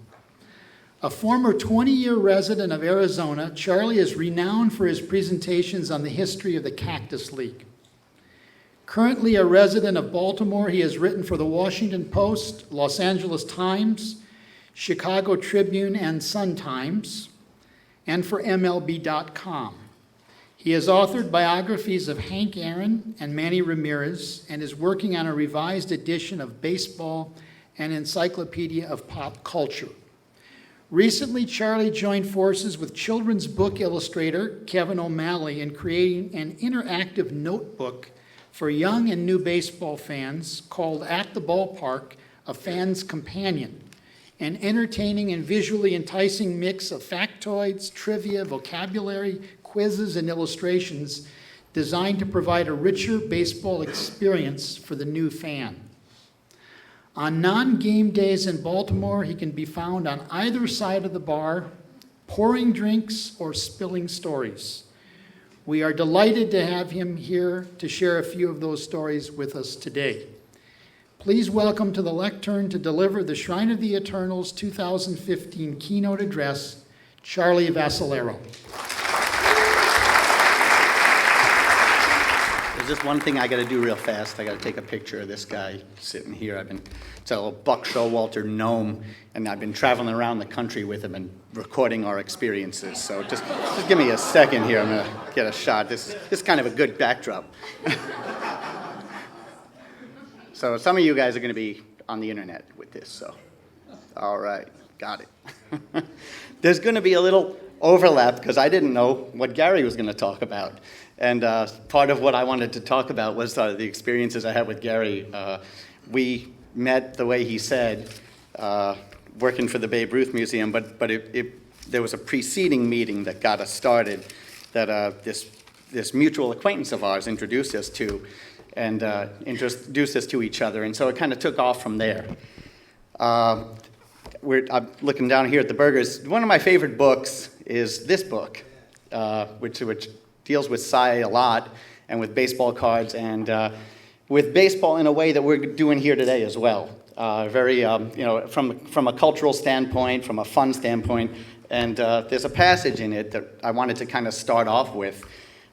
A former 20-year resident of Arizona, Charlie is renowned for his presentations on the history of the Cactus League. Currently a resident of Baltimore, he has written for the Washington Post, Los Angeles Times, Chicago Tribune, and Sun-Times, and for MLB.com. He has authored biographies of Hank Aaron and Manny Ramirez and is working on a revised edition of Baseball and Encyclopedia of Pop Culture. Recently, Charlie joined forces with children's book illustrator Kevin O'Malley in creating an interactive notebook for young and new baseball fans called At the Ballpark, a fan's companion, an entertaining and visually enticing mix of factoids, trivia, vocabulary, quizzes, and illustrations designed to provide a richer baseball experience for the new fan. On non-game days in Baltimore, he can be found on either side of the bar, pouring drinks or spilling stories. We are delighted to have him here to share a few of those stories with us today. Please welcome to the lectern to deliver the Shrine of the Eternals 2015 keynote address, Charlie Vassalero. There's just one thing I got to do real fast. I got to take a picture of this guy sitting here. It's a little Buck Showalter gnome, and I've been traveling around the country with him and recording our experiences. So just give me a second here. I'm gonna get a shot. This is kind of a good backdrop. So some of you guys are going to be on the internet with this. So, all right, got it. There's going to be a little overlap because I didn't know what Gary was going to talk about. And part of what I wanted to talk about was the experiences I had with Gary. We met, the way he said, working for the Babe Ruth Museum, but there was a preceding meeting that got us started that this mutual acquaintance of ours introduced us to, and introduced us to each other. And so it kind of took off from there. I'm looking down here at the burgers. One of my favorite books is this book, which deals with Cy a lot, and with baseball cards, and with baseball in a way that we're doing here today as well. Very, from a cultural standpoint, from a fun standpoint, and there's a passage in it that I wanted to kind of start off with.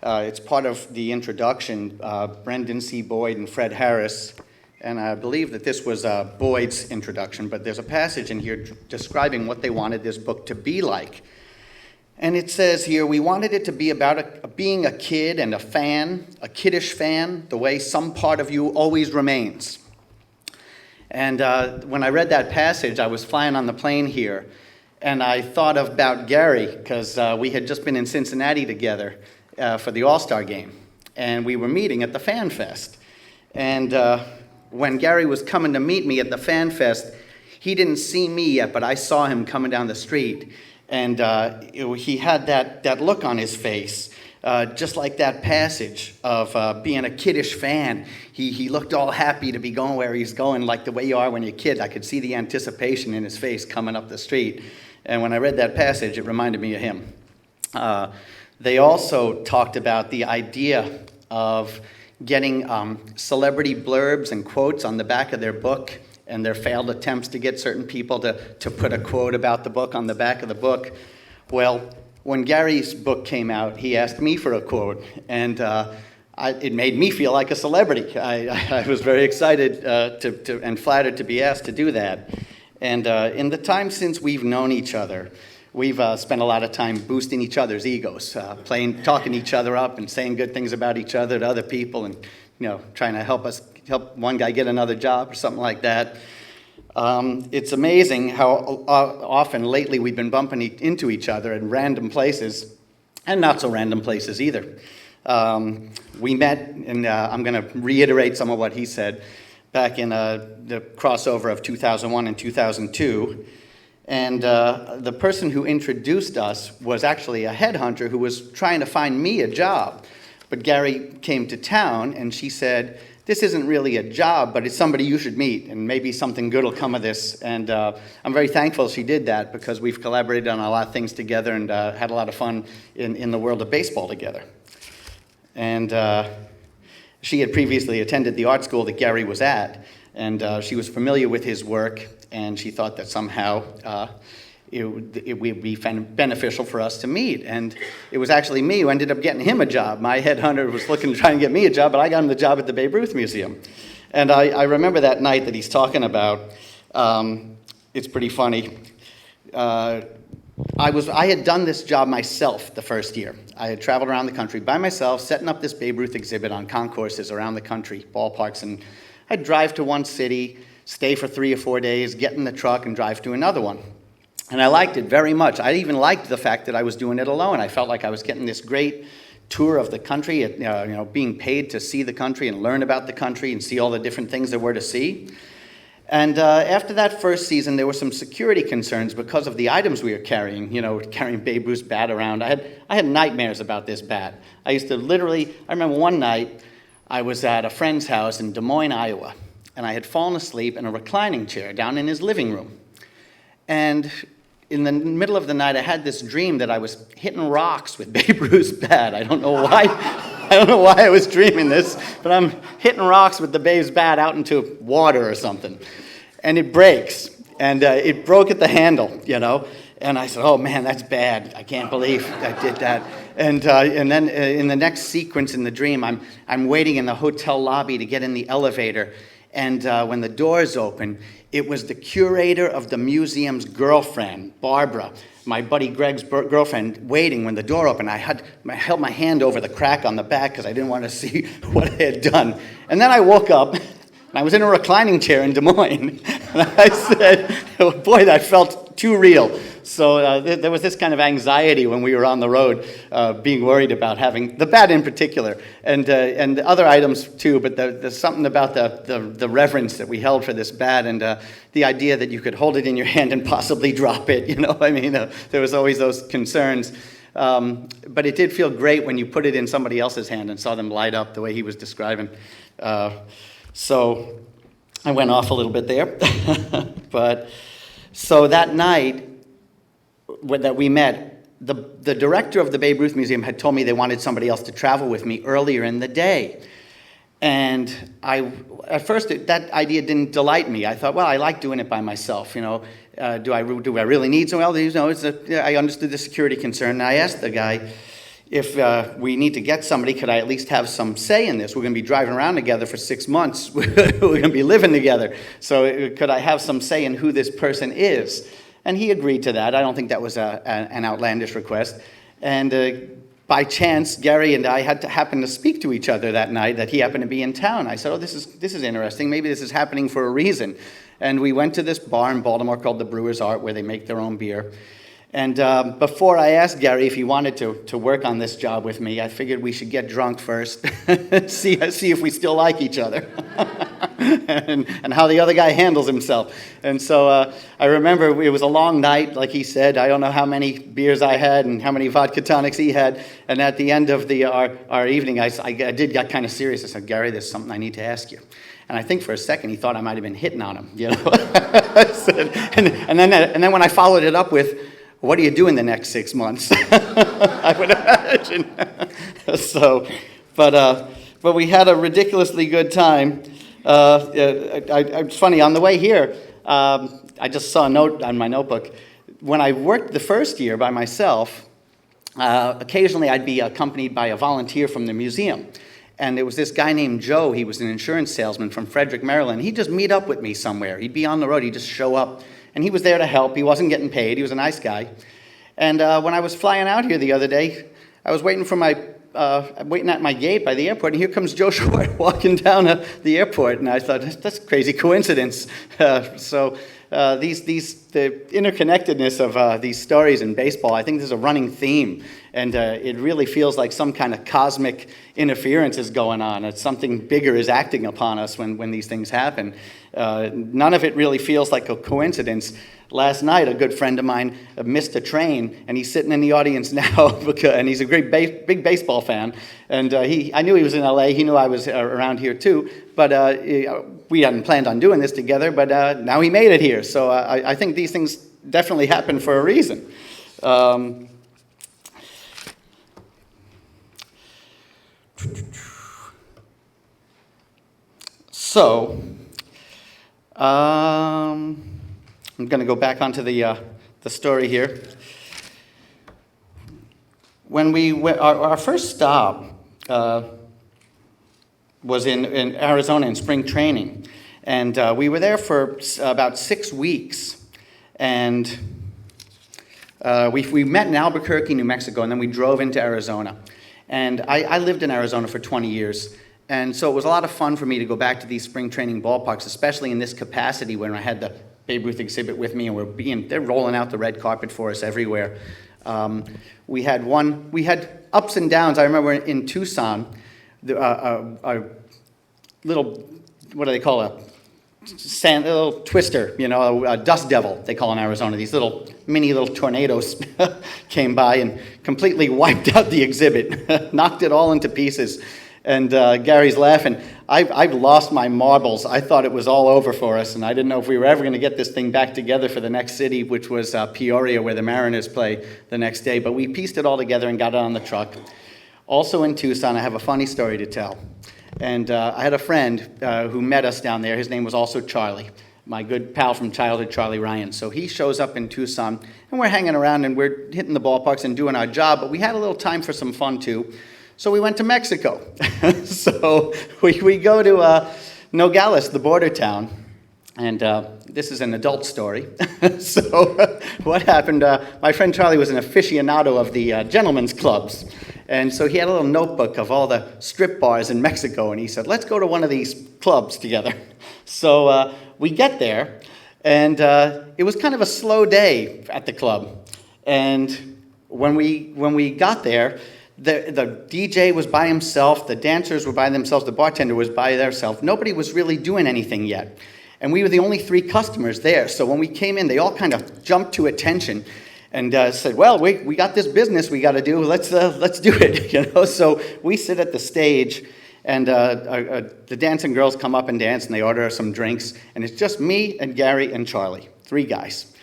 It's part of the introduction, Brendan C. Boyd and Fred Harris, and I believe that this was Boyd's introduction, but there's a passage in here describing what they wanted this book to be like. And it says here, we wanted it to be about being a kid and a fan, a kiddish fan, the way some part of you always remains. And when I read that passage, I was flying on the plane here, and I thought about Gary, because we had just been in Cincinnati together for the All-Star game, and we were meeting at the Fan Fest. And when Gary was coming to meet me at the Fan Fest, he didn't see me yet, but I saw him coming down the street. And he had that look on his face, just like that passage of being a kiddish fan. He looked all happy to be going where he's going, like the way you are when you're a kid. I could see the anticipation in his face coming up the street. And when I read that passage, it reminded me of him. They also talked about the idea of getting celebrity blurbs and quotes on the back of their book, and their failed attempts to get certain people to put a quote about the book on the back of the book. Well, when Gary's book came out, he asked me for a quote, and it made me feel like a celebrity. I was very excited and flattered to be asked to do that. And in the time since we've known each other, we've spent a lot of time boosting each other's egos, talking each other up and saying good things about each other to other people, and trying to help one guy get another job or something like that. It's amazing how often lately we've been bumping into each other in random places, and not so random places either. We met, and I'm going to reiterate some of what he said, back in the crossover of 2001 and 2002. And the person who introduced us was actually a headhunter who was trying to find me a job. But Gary came to town, and she said, this isn't really a job, but it's somebody you should meet, and maybe something good will come of this. And I'm very thankful she did that, because we've collaborated on a lot of things together and had a lot of fun in the world of baseball together. And she had previously attended the art school that Gary was at, and she was familiar with his work, and she thought that somehow it would be beneficial for us to meet. And it was actually me who ended up getting him a job. My headhunter was looking to try and get me a job, but I got him the job at the Babe Ruth Museum. And I remember that night that he's talking about. It's pretty funny. I had done this job myself the first year. I had traveled around the country by myself, setting up this Babe Ruth exhibit on concourses around the country, ballparks, and I'd drive to one city, stay for 3 or 4 days, get in the truck, and drive to another one. And I liked it very much. I even liked the fact that I was doing it alone. I felt like I was getting this great tour of the country, being paid to see the country and learn about the country and see all the different things there were to see. And after that first season, there were some security concerns because of the items we were carrying, carrying Babe Ruth's bat around. I had nightmares about this bat. I used to I remember one night, I was at a friend's house in Des Moines, Iowa, and I had fallen asleep in a reclining chair down in his living room. And in the middle of the night, I had this dream that I was hitting rocks with Babe Ruth's bat. I don't know why. I don't know why I was dreaming this, but I'm hitting rocks with the Babe's bat out into water or something. And it breaks. And it broke at the handle, And I said, oh, man, that's bad. I can't believe I did that. And then in the next sequence in the dream, I'm waiting in the hotel lobby to get in the elevator. And when the doors open, it was the curator of the museum's girlfriend, Barbara, my buddy Greg's girlfriend, waiting when the door opened. I held my hand over the crack on the back because I didn't want to see what I had done. And then I woke up, and I was in a reclining chair in Des Moines. And I said, oh, boy, that felt too real. So there was this kind of anxiety when we were on the road, being worried about having the bat in particular, and other items too. But there's something about the reverence that we held for this bat, and the idea that you could hold it in your hand and possibly drop it. There was always those concerns. But it did feel great when you put it in somebody else's hand and saw them light up the way he was describing. So I went off a little bit there, but so that night that we met, the director of the Babe Ruth Museum had told me they wanted somebody else to travel with me earlier in the day. And at first, that idea didn't delight me. I thought, well, I like doing it by myself. Do I really need someone else? I understood the security concern, and I asked the guy, if we need to get somebody, could I at least have some say in this? We're going to be driving around together for 6 months. We're going to be living together. So could I have some say in who this person is? And he agreed to that. I don't think that was an outlandish request. And by chance, Gary and I happened to speak to each other that night, that he happened to be in town. I said, oh, this is interesting. Maybe this is happening for a reason. And we went to this bar in Baltimore called the Brewer's Art, where they make their own beer. And before I asked Gary if he wanted to work on this job with me, I figured we should get drunk first, see if we still like each other, and how the other guy handles himself. And so I remember it was a long night, like he said. I don't know how many beers I had and how many vodka tonics he had. And at the end of our evening, I did get kind of serious. I said, Gary, there's something I need to ask you. And I think for a second he thought I might have been hitting on him, I said, and then when I followed it up with, what do you do in the next 6 months? I would imagine. But we had a ridiculously good time. It's funny, on the way here, I just saw a note on my notebook. When I worked the first year by myself, occasionally I'd be accompanied by a volunteer from the museum. And there was this guy named Joe. He was an insurance salesman from Frederick, Maryland. He'd just meet up with me somewhere. He'd be on the road. He'd just show up. And he was there to help. He wasn't getting paid. He was a nice guy. And when I was flying out here the other day, I was waiting at my gate by the airport, and here comes Joe Short walking down the airport. And I thought, that's a crazy coincidence. The interconnectedness of these stories in baseball, I think there's a running theme. And it really feels like some kind of cosmic interference is going on. It's something bigger is acting upon us when these things happen. None of it really feels like a coincidence. Last night, a good friend of mine missed a train, and he's sitting in the audience now, and he's a great big baseball fan. And I knew he was in LA. He knew I was around here too. But we hadn't planned on doing this together. But now he made it here. So I think these things definitely happen for a reason. So, I'm going to go back onto the story here. When we went, our first stop was in Arizona in spring training, and we were there for about 6 weeks, and we met in Albuquerque, New Mexico, and then we drove into Arizona. And I lived in Arizona for 20 years, and so it was a lot of fun for me to go back to these spring training ballparks, especially in this capacity when I had the Babe Ruth exhibit with me, and they're rolling out the red carpet for us everywhere. We had ups and downs. I remember in Tucson, a little, what do they call little twister, a dust devil, they call in Arizona. These mini little tornadoes came by and completely wiped out the exhibit, knocked it all into pieces. And Gary's laughing. I've lost my marbles. I thought it was all over for us, and I didn't know if we were ever going to get this thing back together for the next city, which was Peoria, where the Mariners play the next day. But we pieced it all together and got it on the truck. Also in Tucson, I have a funny story to tell. And I had a friend who met us down there. His name was also Charlie, my good pal from childhood, Charlie Ryan. So he shows up in Tucson, and we're hanging around, and we're hitting the ballparks and doing our job, but we had a little time for some fun, too. So we went to Mexico. So we go to Nogales, the border town, and this is an adult story. So what happened, my friend Charlie was an aficionado of the gentlemen's clubs, and so he had a little notebook of all the strip bars in Mexico, and he said, let's go to one of these clubs together. So we get there, and it was kind of a slow day at the club. And when we got there, the DJ was by himself, the dancers were by themselves, the bartender was by themselves. Nobody was really doing anything yet. And we were the only 3 customers there. So when we came in, they all kind of jumped to attention and said, well, we got this business we got to do. Let's do it. So we sit at the stage, and the dancing girls come up and dance, and they order some drinks. And it's just me and Gary and Charlie, 3 guys.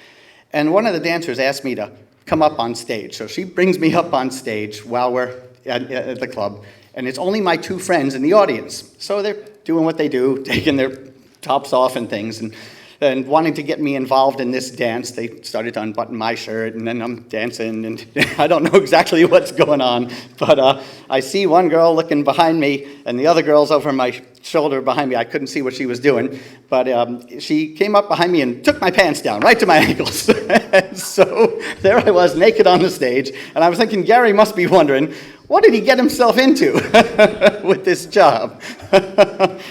And one of the dancers asked me to come up on stage. So she brings me up on stage while we're at the club, and it's only my 2 friends in the audience. So they're doing what they do, taking their tops off and things, and wanting to get me involved in this dance. They started to unbutton my shirt, and then I'm dancing, and I don't know exactly what's going on, but I see one girl looking behind me, and the other girl's over my shoulder behind me. I couldn't see what she was doing, but she came up behind me and took my pants down right to my ankles. And so there I was, naked on the stage, and I was thinking, Gary must be wondering, what did he get himself into with this job?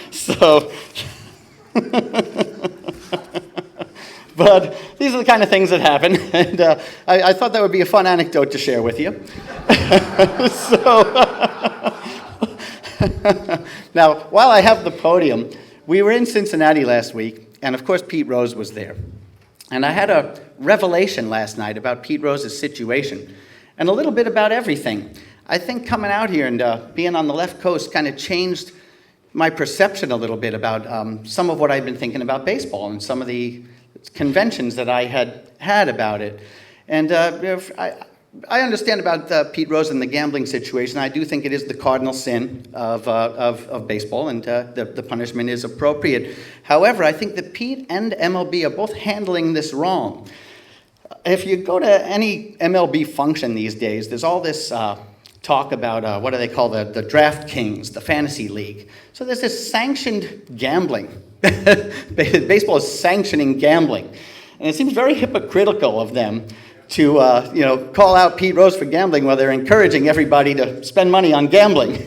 So, but these are the kind of things that happen, and I thought that would be a fun anecdote to share with you. So, now, while I have the podium, we were in Cincinnati last week, and of course Pete Rose was there. And I had a revelation last night about Pete Rose's situation, and a little bit about everything. I think coming out here and being on the left coast kind of changed my perception a little bit about some of what I've been thinking about baseball and some of the conventions that I had about it. And I understand about Pete Rose and the gambling situation. I do think it is the cardinal sin of baseball, and the punishment is appropriate. However, I think that Pete and MLB are both handling this wrong. If you go to any MLB function these days, there's all this talk about what do they call the draft kings, the fantasy league. So there's this sanctioned gambling. Baseball is sanctioning gambling. And it seems very hypocritical of them to call out Pete Rose for gambling while they're encouraging everybody to spend money on gambling.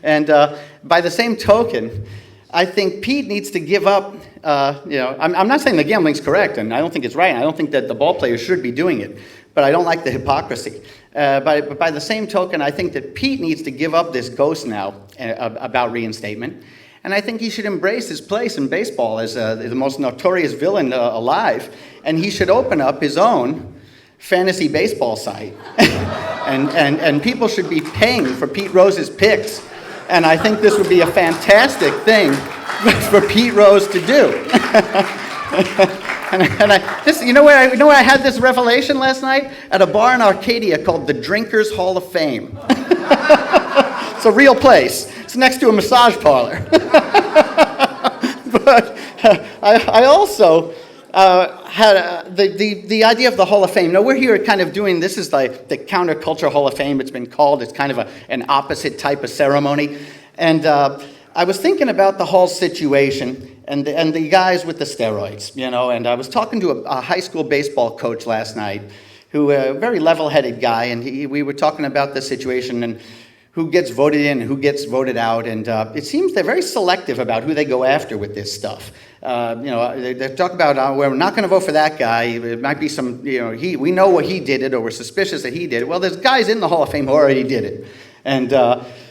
And by the same token, I think Pete needs to give up, I'm not saying the gambling's correct, and I don't think it's right, and I don't think that the ball players should be doing it, but I don't like the hypocrisy. But by the same token, I think that Pete needs to give up this ghost now about reinstatement, and I think he should embrace his place in baseball as the most notorious villain alive, and he should open up his own fantasy baseball site. and people should be paying for Pete Rose's picks. And I think this would be a fantastic thing for Pete Rose to do. You know where I had this revelation last night? At a bar in Arcadia called the Drinkers Hall of Fame. It's a real place. It's next to a massage parlor. But I also had the idea of the Hall of Fame. Now, we're here kind of doing, this is the Counterculture Hall of Fame, it's been called. It's kind of an opposite type of ceremony. And I was thinking about the Hall's situation and the guys with the steroids, and I was talking to a high school baseball coach last night, who a very level-headed guy, and we were talking about the situation and who gets voted in and who gets voted out, and it seems they're very selective about who they go after with this stuff. They talk about, we're not going to vote for that guy. It might be some, we know what he did it, or we're suspicious that he did it. Well, there's guys in the Hall of Fame who already did it. And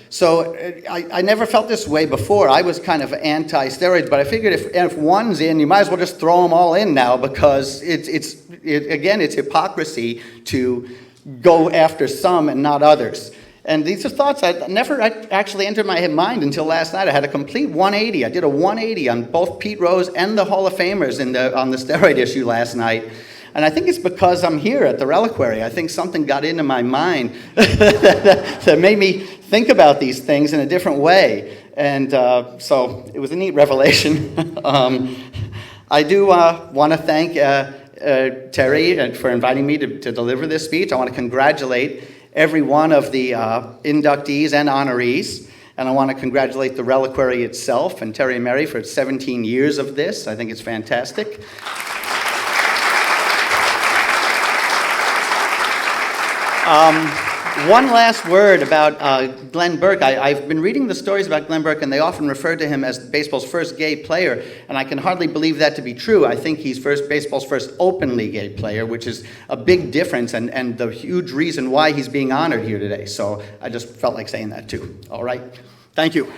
So I never felt this way before. I was kind of anti-steroids, but I figured if one's in, you might as well just throw them all in now, because again, it's hypocrisy to go after some and not others. And these are thoughts that never actually entered my mind until last night. I had a complete 180. I did a 180 on both Pete Rose and the Hall of Famers on the steroid issue last night. And I think it's because I'm here at the Reliquary. I think something got into my mind that made me think about these things in a different way. And so it was a neat revelation. I do want to thank Terry for inviting me to deliver this speech. I want to congratulate every one of the inductees and honorees. And I want to congratulate the Reliquary itself and Terry and Mary for 17 years of this. I think it's fantastic. One last word about Glenn Burke. I've been reading the stories about Glenn Burke, and they often refer to him as baseball's first gay player, and I can hardly believe that to be true. I think he's baseball's first openly gay player, which is a big difference and the huge reason why he's being honored here today. So I just felt like saying that too. All right. Thank you.